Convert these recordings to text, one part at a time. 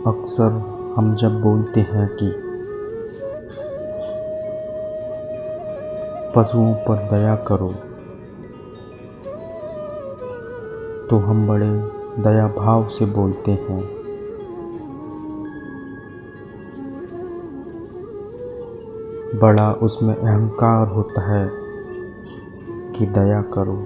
अक्सर हम जब बोलते हैं कि पशुओं पर दया करो, तो हम बड़े दया भाव से बोलते हैं। बड़ा उसमें अहंकार होता है कि दया करो।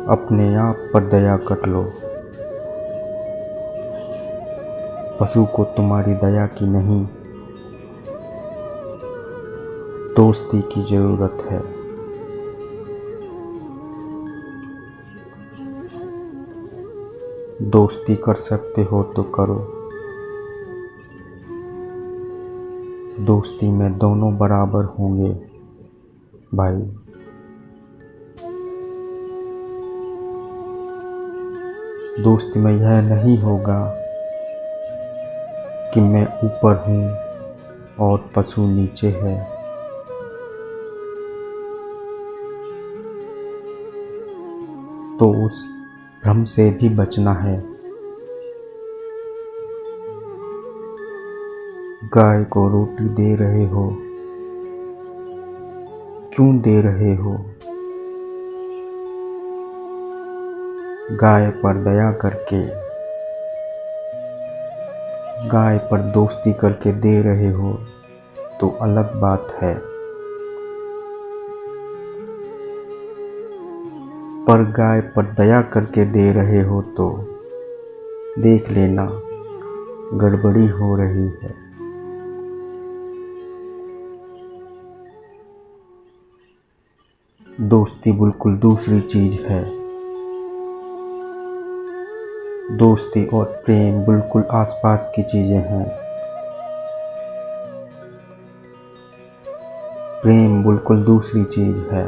अपने आप पर दया कर लो। पशु को तुम्हारी दया की नहीं, दोस्ती की जरूरत है। दोस्ती कर सकते हो तो करो। दोस्ती में दोनों बराबर होंगे भाई। दोस्ती में यह नहीं होगा कि मैं ऊपर हूँ और पशु नीचे है। तो उस भ्रम से भी बचना है। गाय को रोटी दे रहे हो, क्यों दे रहे हो? गाय पर दया करके, गाय पर दोस्ती करके दे रहे हो तो अलग बात है। पर गाय पर दया करके दे रहे हो तो देख लेना, गड़बड़ी हो रही है। दोस्ती बिल्कुल दूसरी चीज है। दोस्ती और प्रेम बिल्कुल आसपास की चीजें हैं। प्रेम बिल्कुल दूसरी चीज है।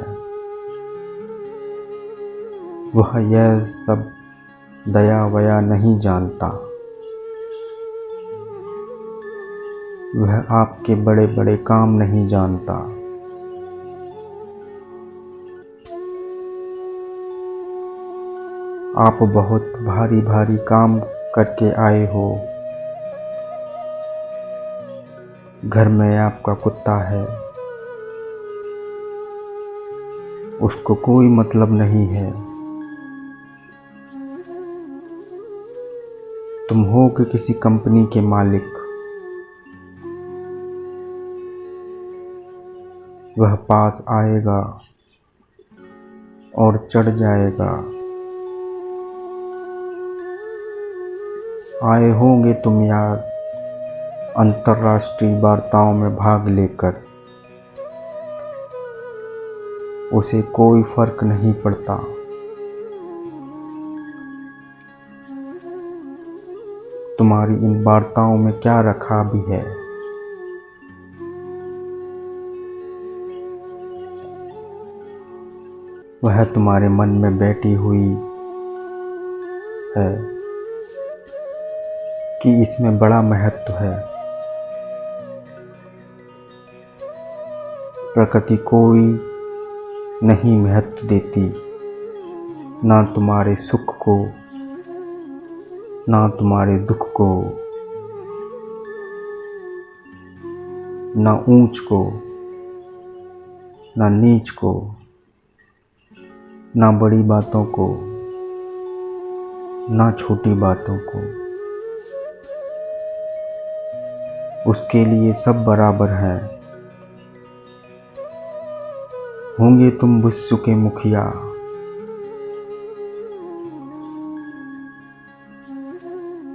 वह यह सब दया वया नहीं जानता। वह आपके बड़े बड़े काम नहीं जानता। आप बहुत भारी भारी काम करके आए हो। घर में आपका कुत्ता है, उसको कोई मतलब नहीं है। तुम हो कि किसी कंपनी के मालिक, वह पास आएगा और चढ़ जाएगा। आए होंगे तुम यार अंतर्राष्ट्रीय वार्ताओं में भाग लेकर, उसे कोई फर्क नहीं पड़ता। तुम्हारी इन वार्ताओं में क्या रखा भी है? वह तुम्हारे मन में बैठी हुई है कि इसमें बड़ा महत्व है। प्रकृति कोई नहीं महत्व देती, ना तुम्हारे सुख को, ना तुम्हारे दुख को, ना ऊंच को, ना नीच को, ना बड़ी बातों को, ना छोटी बातों को। उसके लिए सब बराबर हैं। होंगे तुम विश्व के मुखिया,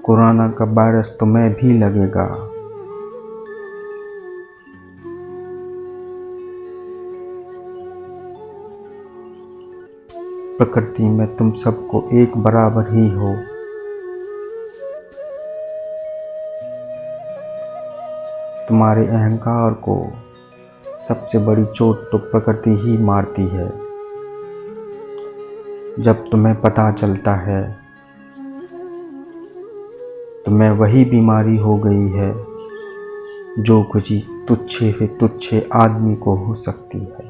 कोरोना का वायरस तुम्हें भी लगेगा। प्रकृति में तुम सबको एक बराबर ही हो। तुम्हारे अहंकार को सबसे बड़ी चोट तो प्रकृति ही मारती है। जब तुम्हें पता चलता है तुम्हें वही बीमारी हो गई है जो किसी तुच्छे से तुच्छे आदमी को हो सकती है।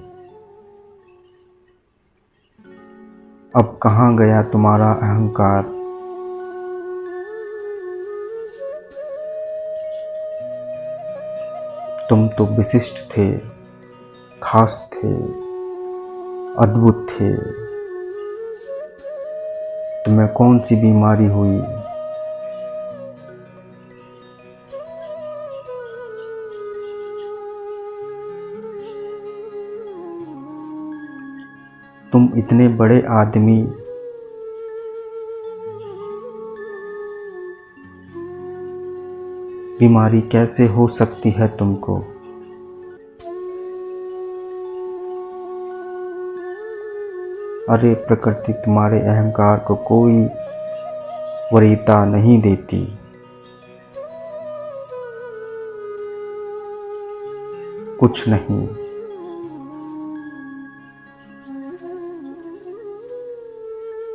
अब कहाँ गया तुम्हारा अहंकार। तुम तो विशिष्ट थे, खास थे, अद्भुत थे। तुम्हें कौन सी बीमारी हुई। तुम इतने बड़े आदमी, बीमारी कैसे हो सकती है तुमको। अरे प्रकृति तुम्हारे अहंकार को कोई वरीयता नहीं देती। कुछ नहीं।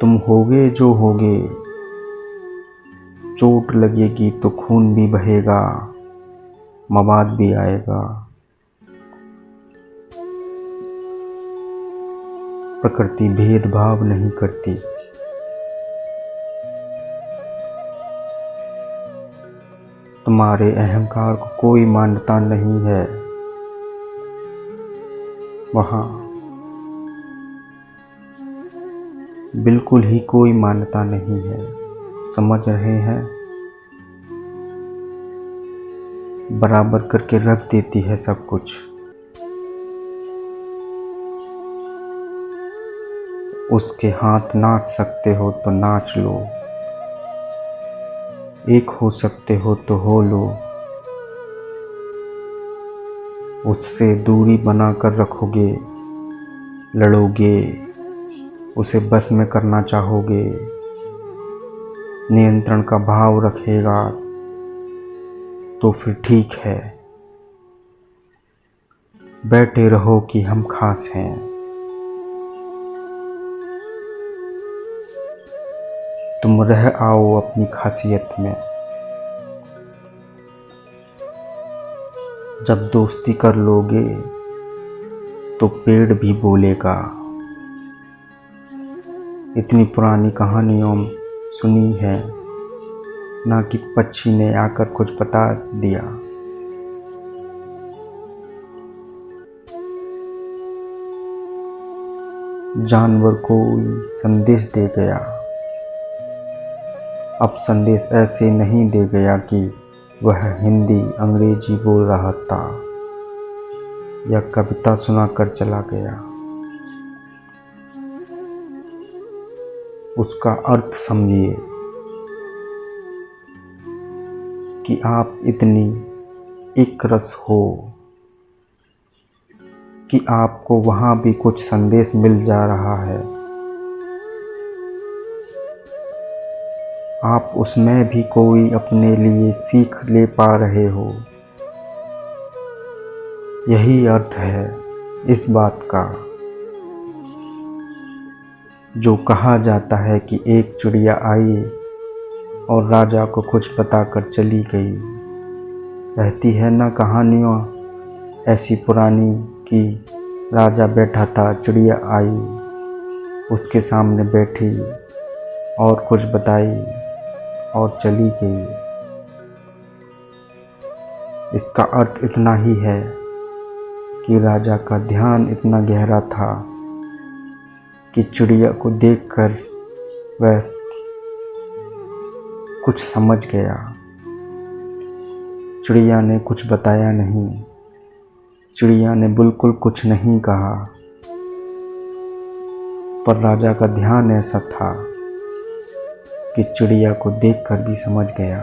तुम होगे जो होगे, चोट लगेगी तो खून भी बहेगा, मवाद भी आएगा। प्रकृति भेदभाव नहीं करती। तुम्हारे अहंकार को कोई मान्यता नहीं है वहाँ, बिल्कुल ही कोई मान्यता नहीं है। समझ रहे हैं। बराबर करके रख देती है सब कुछ। उसके हाथ नाच सकते हो तो नाच लो, एक हो सकते हो तो हो लो। उससे दूरी बनाकर रखोगे, लड़ोगे, उसे बस में करना चाहोगे, नियंत्रण का भाव रखेगा तो फिर ठीक है। बैठे रहो कि हम खास हैं। तुम रह आओ अपनी खासियत में। जब दोस्ती कर लोगे तो पेड़ भी बोलेगा। इतनी पुरानी कहानियों सुनी है ना कि पक्षी ने आकर कुछ बता दिया। जानवर को संदेश दे गया। अब संदेश ऐसे नहीं दे गया कि वह हिंदी अंग्रेजी बोल रहा था या कविता सुनाकर चला गया। उसका अर्थ समझिए कि आप इतनी एकरस हो कि आपको वहाँ भी कुछ संदेश मिल जा रहा है। आप उसमें भी कोई अपने लिए सीख ले पा रहे हो। यही अर्थ है इस बात का जो कहा जाता है कि एक चिड़िया आई और राजा को कुछ बताकर चली गई। रहती है ना कहानियाँ ऐसी पुरानी कि राजा बैठा था, चिड़िया आई, उसके सामने बैठी और कुछ बताई और चली गई। इसका अर्थ इतना ही है कि राजा का ध्यान इतना गहरा था कि चिड़िया को देखकर वह कुछ समझ गया। चिड़िया ने कुछ बताया नहीं, चिड़िया ने बिल्कुल कुछ नहीं कहा, पर राजा का ध्यान ऐसा था कि चिड़िया को देखकर भी समझ गया।